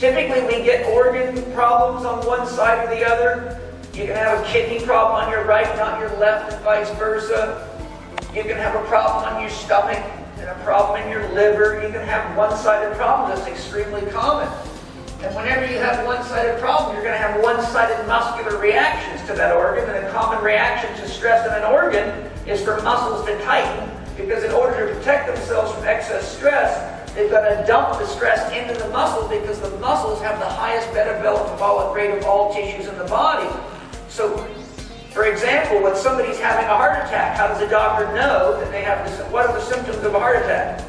Typically we get organ problems on one side or the other. You can have a kidney problem on your right, not your left, and vice versa. You can have a problem on your stomach and a problem in your liver. You can have one-sided problems. That's extremely common. And whenever you have one-sided problem, you're going to have one-sided muscular reactions to that organ. And a common reaction to stress in an organ is for muscles to tighten, because in order to protect themselves from excess stress, they've got to dump the stress into the muscle, because the muscles have the highest metabolic rate of all tissues in the body. So, for example, when somebody's having a heart attack, how does a doctor know that they have this? What are the symptoms of a heart attack?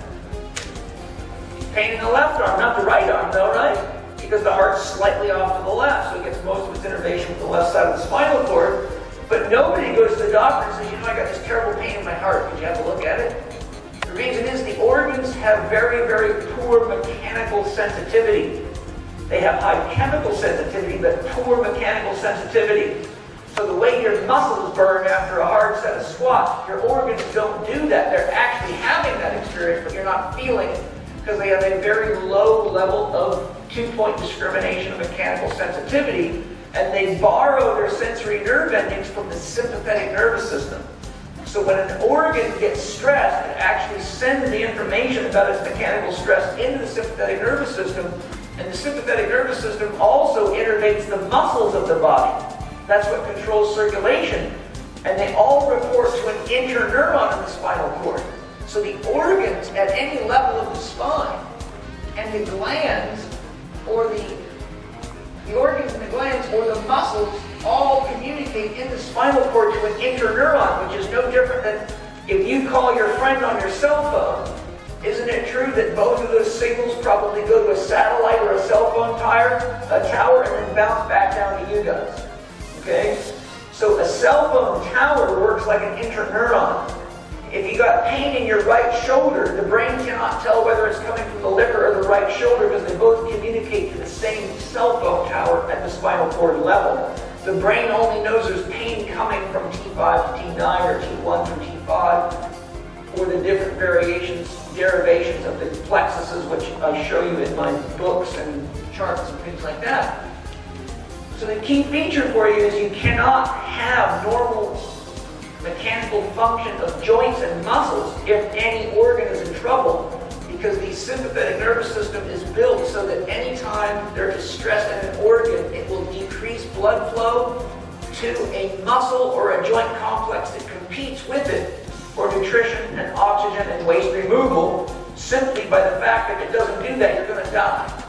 Pain in the left arm, not the right arm though, right? Because the heart's slightly off to the left, so it gets most of its innervation from the left side of the spinal cord. But nobody goes to the doctor and says, you know, I got this terrible pain in my heart. Could you have a look at it? The reason is the organs have very, very poor mechanical sensitivity. They have high chemical sensitivity, but poor mechanical sensitivity. So the way your muscles burn after a hard set of squats, your organs don't do that. They're actually having that experience, but you're not feeling it, because they have a very low level of two-point discrimination of mechanical sensitivity, and they borrow their sensory nerve endings from the sympathetic nervous system. So when an organ gets stressed, it actually sends the information about its mechanical stress into the sympathetic nervous system, and the sympathetic nervous system also innervates the muscles of the body. That's what controls circulation, and they all report to an interneuron in the spinal cord. So the organs at any level of the spine and the glands, or the organs and the glands or the muscles, all communicate in the spinal cord to an interneuron, which is no different than if you call your friend on your cell phone. Isn't it true that both of those signals probably go to a satellite or a cell phone tower and then bounce back down to you guys? Okay? So a cell phone tower works like an interneuron. If you got pain in your right shoulder, the brain cannot tell whether it's coming from the liver or the right shoulder, because they both communicate to the same cell phone tower at the spinal cord level. The brain only knows there's pain coming from T5 to T9 or T1 to T5, or the different derivations of the plexuses, which I show you in my books and charts and things like that. So the key feature for you is you cannot have normal mechanical function of joints and muscles if any organ is in trouble, because the sympathetic nervous system is built so that anytime there is stress in an organ, it will decrease blood flow to a muscle or a joint complex that competes with it for nutrition and oxygen and waste removal. Simply by the fact that if it doesn't do that, you're going to die.